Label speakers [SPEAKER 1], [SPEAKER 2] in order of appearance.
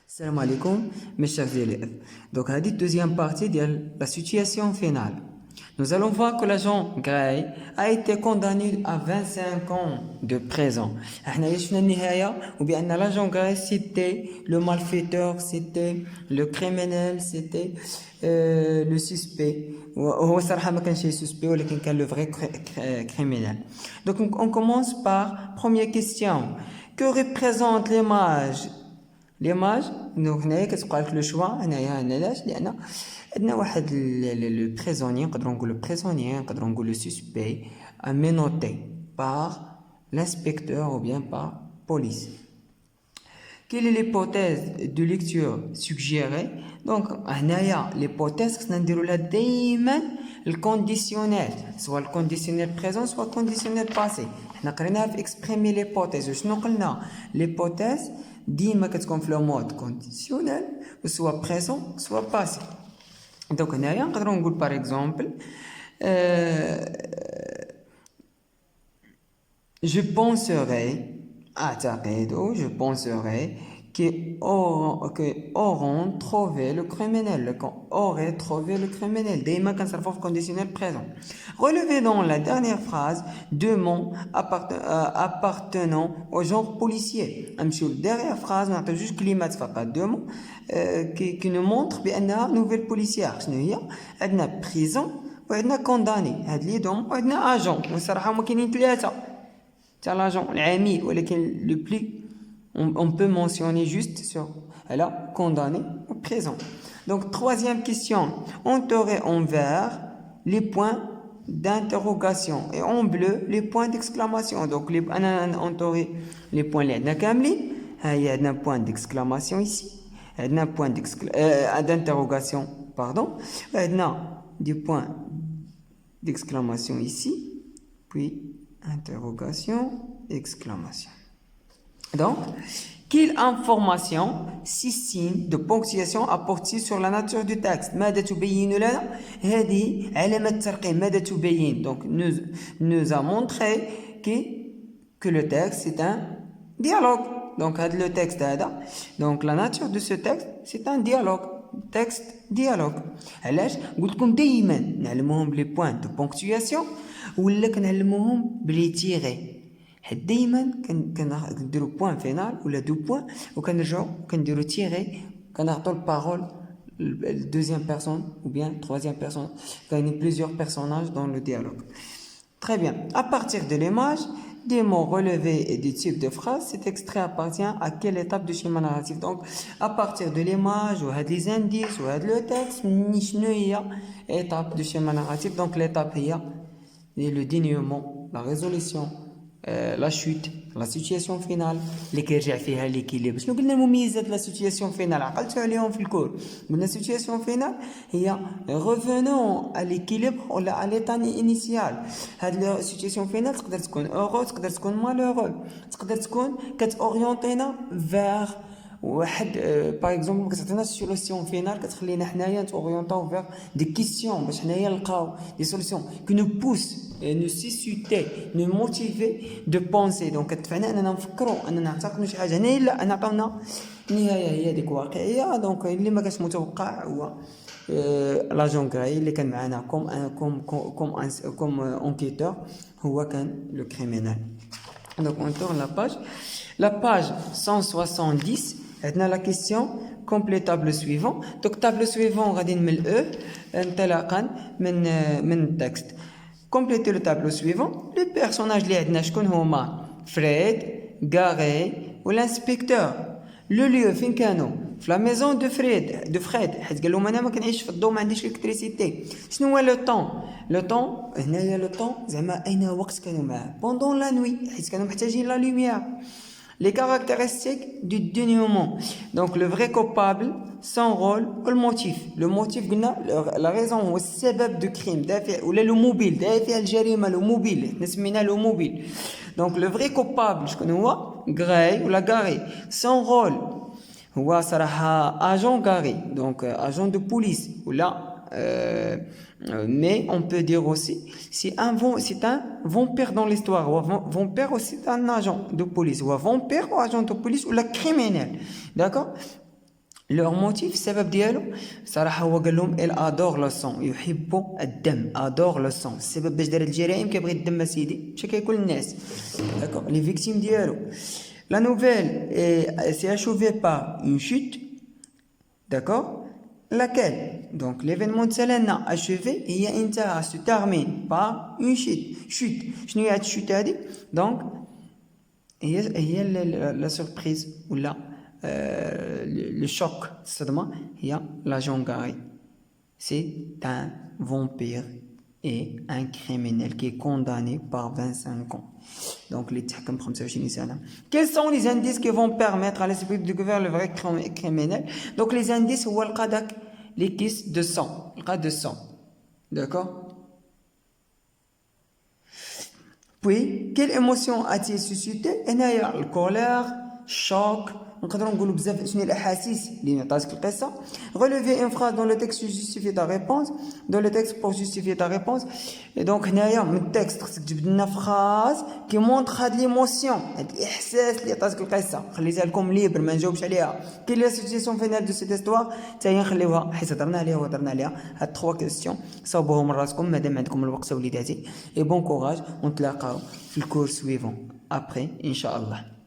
[SPEAKER 1] Salam alaikum, mes chers élèves. Donc, à la deuxième partie de la situation finale. Nous allons voir que l'agent Gray a été condamné à 25 ans de prison. Ou bien l'agent Gray, c'était le malfaiteur, c'était le criminel, c'était le suspect. هو صراحة ما كانش suspect ولكن كان le vrai criminel. Donc on commence par première question. Que représente l'image? ليماج دونك هنايا كتبقى لك لو شوا هنايا علاش لان عندنا واحد لو بريزونيي نقدروا نقولوا بريزونيي نقدروا نقولوا سوسبي امينوتي بار l'inspecteur ou bien par police. Quelle est l'hypothèse de lecture suggérée? Donc هنايا l'hypothèse خصنا نديروا لها دائما الكونديسيونيل سواء الكونديسيونيل بريزون سواء الكونديسيونيل باسي. حنا قريناها في اكسبريمي ليبوتيز وشنو قلنا ليبوتيز ديما كتكون في لو مود كونديسيونيل سواء بريزون سواء باسي. دونك هنايا نقدروا نقول باغ اكزومبل je penserais أعتقد je penserais auront trouvé le criminel aurait trouvé le criminel دائما كنصرفوا في conditionnel présent. Relevez dans la dernière phrase deux mots appartenant au genre policier. نمشيو dernière phrase نعطيو جوج كلمات فقط deux mots qui nous montrent بأنها nouvelle policière. شنو هي؟ عندنا prison وعندنا condamné هاد لي دوم وعندنا agent وصراحة هما كاينين ثلاثة تاع l'agent العميل ولكن le plus on peut mentionner juste sur elle a condamné ou présent. Donc troisième question, entourer en vert les points d'interrogation et en bleu les points d'exclamation. Donc انا entourer les points اللي عندنا كاملين هاي عندنا point d'exclamation ici عندنا point d'interrogation pardon عندنا des points d'exclamation ici puis interrogation exclamation. Donc, quelle information, système de ponctuation apportée sur la nature du texte? ماذا تبين لنا؟ هذه علامة ترقيم. ماذا تبين؟ Donc, nous a montré que le texte c'est un dialogue. Donc, le texte هذا. Donc, la nature de ce texte c'est un dialogue. Texte dialogue. علاش؟ قلت لكم دائما نعلموهم بلي بوين دو بونكتواسيون ولا كنعلموهم بلي تيغي. دائما كنديروا بوين فينال ولا دو بوين وكنرجعوا كنديروا تيغي كنعطوا البارول الدوزيام بيرسون ou bien troisième personne. كاينين plusieurs personnages dans le dialogue. Très bien. À partir de l'image, des mots relevés et des types de phrases, cet extrait appartient à quelle étape du schéma narratif? Donc, à partir de l'image, ou les indices, ou le texte, شنو هي étape du schéma narratif? Donc, l'étape هي le dénouement, la résolution, la chute, la situation finale اللي كيرجع فيها ليكيليبر. شنو قلنا المميزات لا سيتوياسيون فينال عقلتوا عليهم في الكور؟ قلنا سيتوياسيون فينال هي revenons à l'équilibre ولا à l'état initial. هاد لا سيتوياسيون فينال تقدر تكون heureux تقدر تكون malheureux تقدر تكون كتورينتينا vers واحد باغ اكزومبل كتعطينا سوليسيون فينال كتخلينا حنايا نتورينطاو فيغ دي كيسيون باش حنايا نلقاو دي سوليسيون كي نو بوس نو سيسوتي نو موتيفي دو بونسي. دونك كتدفعنا اننا نفكروا اننا نعتقدوا شي حاجه هنايا لا انا عطاونا النهايه هي ديك واقعيه. دونك اللي ما كانش متوقع هو لاجون غراي اللي كان معنا كوم انكيتور هو كان لو كريمينال. دونك اون تور la page 170 عندنا la question complète tableau suivant. Donc tableau suivant غادي نملئوه انطلاقا من التكست. Complétez le tableau suivant. Les personnages اللي عندنا شكون هما؟ فريد غاري والانسبكتور. لو ليو فين كانوا؟ في لا ميزون دو فريد حيت قال لهم انا ما كنعيش في الضو ما عنديش الكتريسيتي. شنو هو لو طون؟ لو طون هنايا لو طون زعما اين وقت كانوا معاه؟ بوندون لا نوي حيت كانوا محتاجين لا لوميير. Les caractéristiques du dénouement. Donc le vrai coupable, son rôle ou le motif. Le motif, la raison ou le سبب de crime, ou le mobile, دافع الجريمة le mobile, نسمينا le mobile. Donc le vrai coupable, شكون هو؟ غراي ولا غاري. Son rôle هو صراحة agent غاري, donc agent de police ولا mais on peut dire aussi c'est un vampire dans l'histoire ou vampire aussi c'est un agent de police ou un vampire ou agent de police ou la criminel. D'accord? leur motif السبب ديالو صراحة هو قال لهم il adore le sang يحب الدم adore le sang السبب باش دار الجرائم كيبغي الدم اسيدي ماشي كياكل الناس d'accord les victimes ديالو la nouvelle s'est achevée par une chute d'accord laquelle donc l'événement تسالنا achevé هي انتهى se termine par une chute شنو هي هاد الشوت هادي donc هي la surprise ولا le choc الصدمة هي la Jongari c'est un vampire et un criminel qui est condamné par 25 ans donc اللي تحكم ب 25 سنة. Quels sont les indices qui vont permettre à l'esprit de découvrir le vrai criminel? Donc les indices هو لقى داك les kisses de sang لقى de sang d'accord. Puis quelle émotion a-t-il suscité؟ هنايا الكولير الشوك نقدروا نقولوا بزاف شنو الاحاسيس اللي عطاتك القصه. Relever une phrase dans le texte justifier ta réponse dans le texte pour justifier ta réponse et donc هنايا من التكست خصك تجبد لنا فراز كي مونطخ هاد ليموسيون هاد الاحساس اللي عطاتك القصه خليتها لكم ليبر ما نجاوبش عليها. كاين لا سيتياسيون فينال دو سيت استوار حتى هي نخليوها حيت هضرنا عليها هاد 3 كيسيون صاوبوهم من راسكم مادام عندكم الوقت وليداتي. Et bon courage ونتلاقاو في الكورس سويفون ابري ان شاء الله.